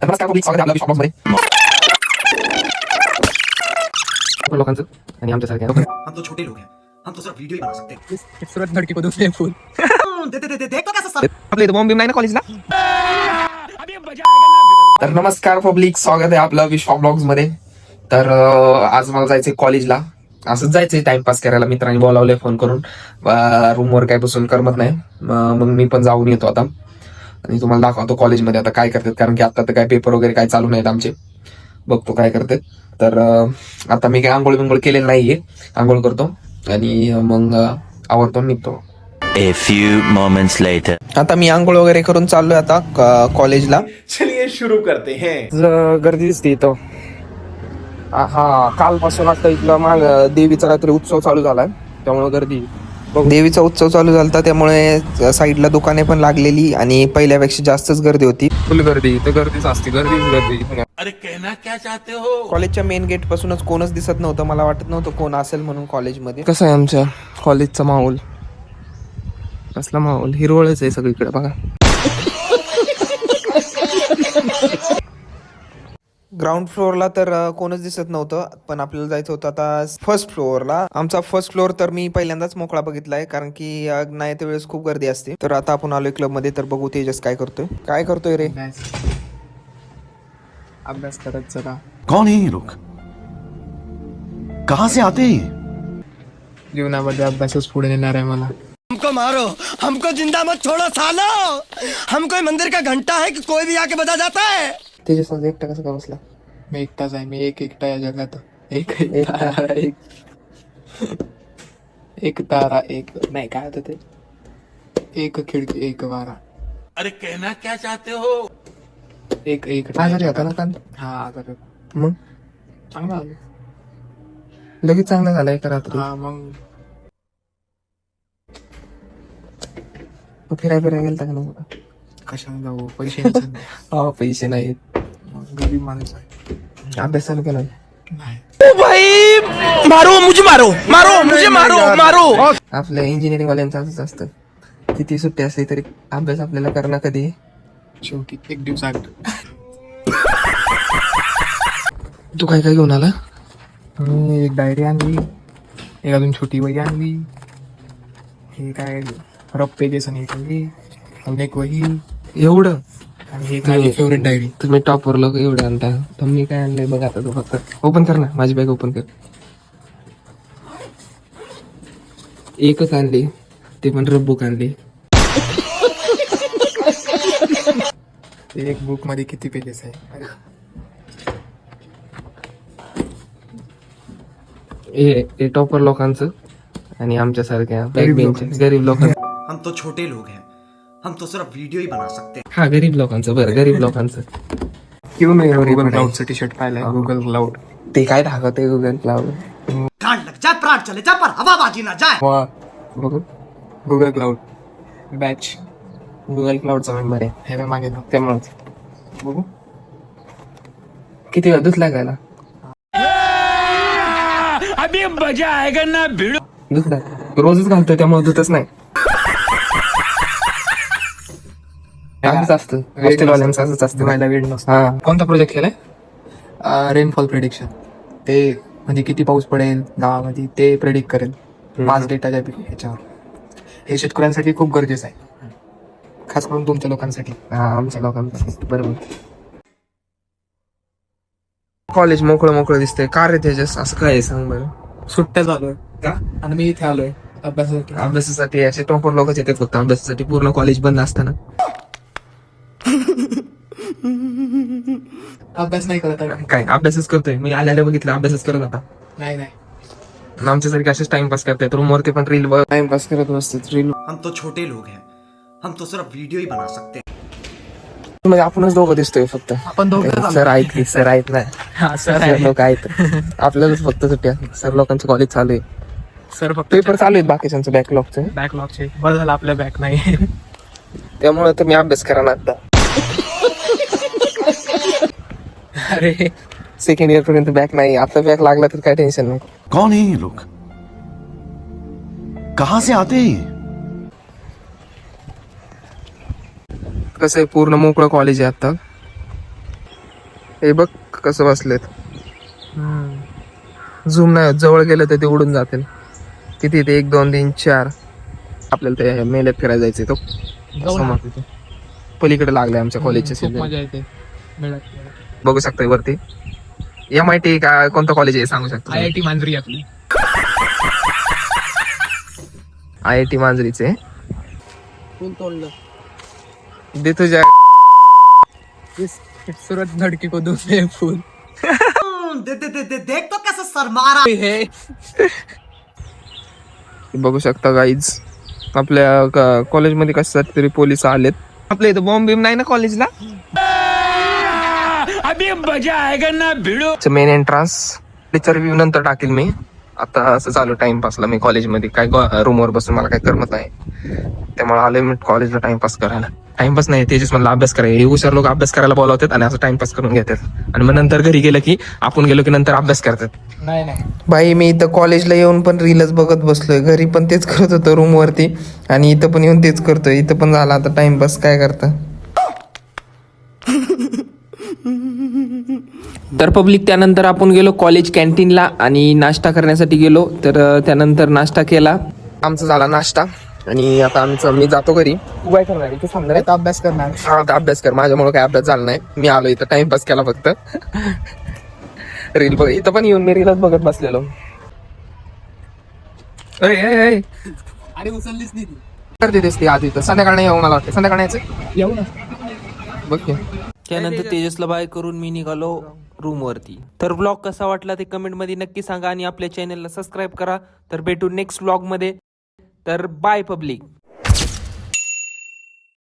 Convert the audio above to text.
नमस्कार पब्लिक, स्वागत आहे आपल्या विश्व मध्ये लोकांचं आणि आमच्यासारख्या हम तो छोटे लोग हैं, हम तो सिर्फ वीडियो ही बना सकते हैं। सूरत लड़की को दूसरे फूल देख तो कैसा सर। आपल्या इथं बॉम्ब बिम नाही ना कॉलेजला. तर नमस्कार पब्लिक, स्वागत आहे आपलं विश्वा ब्लॉग्स मध्ये. तर आज मला जायचंय कॉलेजला. असंच जायचंय टाइमपास करायला. मित्रांनी बोलावलंय फोन करून. रूमवर काय बसून करमत नाही. मग मी पण जाऊन येतो आता आणि तुम्हाला दाखवतो कॉलेजमध्ये आता काय करतात, कारण की आता तर काय पेपर वगैरे काय चालू नाहीत आमचे. बघतो काय करतात. तर आता मी काय आंघोळ बिंघोळ केलेलं नाहीये. आंघोळ करतो आणि मग आवडतो निघतो. A few moments later. आता मी आंघोळ वगैरे करून चाललोय आता कॉलेजला. चलिए शुरू करते हैं. गर्दी दिसते इथं. हा, कालपासून आता इथला माग देवीचा रात्री उत्सव चालू झालाय, त्यामुळे गर्दी. देवीचा उत्सव चालू झाला त्यामुळे साईडला दुकाने पण लागलेली आणि पहिल्यापेक्षा जास्तच गर्दी होती. फुल गर्दी इथं, गर्दीच असते, गर्दी. अरे कहना क्या चाहते हो? कॉलेजच्या मेन गेट पासूनच कोणच दिसत नव्हतं. मला वाटत नव्हतं कोण असेल म्हणून कॉलेजमध्ये. कसं आहे आमच्या कॉलेजचा माहोल? कसला माहोल? हिरवळच आहे सगळीकडे बघा. ग्राउंड फ्लोअरला तर कोणच दिसत नव्हतं, पण आपल्याला जायचं होतं आता फर्स्ट फ्लोअरला. आमचा फर्स्ट फ्लोअर तर मी पहिल्यांदाच मोकळा बघितलाय, कारण की नाही त्या वेळेस खूप गर्दी असते. तर आता आपण आलोय क्लब मध्ये. तर बघू तेजस काय करतोय रे. अभ्यास करत चला. कौन है ये लोग? कहाँ से आते हैं? जीवनामध्ये अभ्यासच पुढे नेणार आहे मला. हमको मारो, हमको जिंदा मत छोड़ो सालो. हम कोई मंदिर का घंटा है कि कोई भी आके बजा जाता है. तेजस एकटा कसं का बसला? मी एकटाच आहे. मी एकटा या जगात. एक तारा एक नाही, काय होतं ते, एक खिडकी एक वारा. अरे कहना क्या चाहते हो? एक आजारी होता ना काल? हा आजार मग चांगला आलो. लगेच चांगला झाला एका रात्री. हा मग फिरायला गेलता का नव्हता? कशाला जाऊ, पैसे नसेल. हा, पैसे नाहीत. मग गरीब माणूस आहे. अभ्यास चालू केला नाही. आपल्या इंजिनिअरिंग वाल्यांचं असंच असतं. किती सुट्टी असली तरी अभ्यास आपल्याला करणं कधी. शेवटी एक दिवस आठ. तू काय काय घेऊन आला? मी एक डायरी आणली, एक अजून छोटी वही आणली, हे काय रफ पेजेस आणि एक वही, अजून एक वही, एवढं? आणि हे माझी फेवरेट डायरी. तुम्ही टॉपवर लोक एवढं आणता. तर मी काय आणलंय बघ आता. तू फक्त ओपन कर ना, माझी बॅग ओपन कर. एकच आणली, ते पण रफ बुक आणली. एक बुक मध्ये किती पेजेस आहे? हे टॉपर लोकांचं आणि आमच्यासारख्या गरीब लोकांचं. हम तो छोटे लोग हैं, हम तो सिर्फ वीडियो ही बना सकते हैं। हा, गरीब लोकांचं. बरं, गरीब लोकांचं. क्यों नाही गुगल क्लाउडचं टी शर्ट पाहिलंय. गुगल क्लाउड ते काय दाखवते गुगल क्लाउड? गाड़ लग जाए, प्राण चले जाए, पर हवाबाजी ना जाए। बघू, गुगल क्लाउड बॅच. गुगल क्लाउडचा मेंबर आहे हे मी मागितलं. त्यामुळेच. बघू किती वेळ धुतला गायला. धुतला रोजच घालतोय, त्यामुळे धुतच नाही. असंच असतं, हॉस्टेलवाल्यांचं असंच असतं. धुवायला वेळ नसतो. हा. कोणता प्रोजेक्ट केलाय? Rainfall prediction. ते म्हणजे किती पाऊस पडेल गावामध्ये ते प्रेडिक्ट करेल माझ डेटाच्या ह्याच्यावर. हे शेतकऱ्यांसाठी खूप गरजेचं आहे, खास करून तुमच्या लोकांसाठी. हा, आमच्या लोकांचं. बरोबर. कॉलेज मोकळं दिसतंय. का रे तेजस, असं काय आहे सांग बरं? सुट्ट्या चालू आहे का? आणि मी इथे आलोय अभ्यासासाठी. अभ्यासासाठी असे टॉपर लोकच येतात फक्त अभ्यासासाठी. पूर्ण कॉलेज बंद असताना अभ्यास नाही करत आहे. काय अभ्यासच करतोय मी. आल्याला बघितलं अभ्यासच करत होता. नाही आमच्यासारखे असेच टाइमपास करतायत. रूमवरती पण रील टाइमपास करत बसतात. रील हम तो छोटे लोग हैं, हम तो सिर्फ वीडियो ही बना सकते हैं। म्हणजे आपणच दोघं दिसतोय फक्त. आपण दोघं सर आहेत, सर आहेत ना. सर लोक आहेत. आपल्यालाच फक्त सुट्ट्या. सर लोकांचं कॉलेज चालू आहे. सर फक्त पेपर चालू आहेत बाकीच्यांचं बॅकलॉगचं. बॅकलॉगचे. बरं झालं आपल्या बॅक नाही. त्यामुळे तर मी अभ्यास करा ना आता. अरे सेकंड इयर पर्यंत बॅक नाही. आता बॅक लागला तर काय टेन्शन नाही. कौन है ये लोग? कहाँ से आते हैं? कसं आहे, पूर्ण मोकळं कॉलेज आहे आता. हे बघ कसं बसलेत. झूम नाही होत, जवळ गेलं तर ते उडून जातील. किती ते 1 2 3 4. आपल्याला ते मेहनत करायला जायचंय तो समोर तिथे. पलीकडे लागले आमच्या कॉलेजच्या खूप शेजारी. मजा येते. बघू शकता वरती MIT का कोणतं कॉलेज आहे सांगू शकता? IIT मांजरी आपली. IIT मांजरीचे. फुल तोडलं. दे तुझ्या सूरत धडकी को दूसरे फूल. देख तो कैसे शर्मा रहा बघू शकता गाईज आपल्या कॉलेजमध्ये कशासाठी तरी पोलीस आलेत. आपल्या इथं बॉम्ब बिम नाही ना कॉलेजला. अभी मजा आएगा ना भिड़ो. मेन एंट्रन्स टीचर रिव्ह्यू नंतर टाकेल मी. आता असं चालू टाइमपासला मी कॉलेजमध्ये काय रूमवर बसून मला काय करमत नाही, त्यामुळे आले मी कॉलेजला टाइमपास करायला. टाइमपास नाही तेजस मला अभ्यास करायला. हे हुशार लोक अभ्यास करायला बोलावतात आणि असं टाइमपास करून घेतात आणि मग नंतर घरी गेलं की आपण गेलो की नंतर अभ्यास करतात. नाही बाई मी इथं कॉलेजला येऊन पण रीलच बघत बसलोय. घरी पण तेच करत होतो रूम वरती आणि इथं पण येऊन तेच करतोय. इथं पण झाला आता टाइमपास. काय करता तर पब्लिक. त्यानंतर आपण गेलो कॉलेज कॅन्टीनला आणि नाश्ता करण्यासाठी गेलो. तर त्यानंतर नाश्ता केला. आमचा झाला नाश्ता आणि आता मी जातो घरी. तू काय करणार? तू सांगणार आहे? अभ्यास करणार. हा आता अभ्यास कर. माझ्यामुळे काय अभ्यास झाला नाही. मी आलो इथं टाइमपास केला फक्त. रील बघ. इथं पण येऊन मी रीलच बघत बसलेलो. अरे उचललीच नाही ती. करते तेच ती आज इथं. संध्याकाळ नाही येऊ मला वाटतं. संध्याकाळ यायचं येऊ ना. बघ की. त्यानंतर तेजसला बाय करून मी निघालो रूम वरती. तर ब्लॉग कसा वाटला ते कमेंट मध्ये नक्की सांगा आणि आपल्या चॅनलला सबस्क्राईब करा. तर भेटू नेक्स्ट ब्लॉग मध्ये. तर बाय पब्लिक.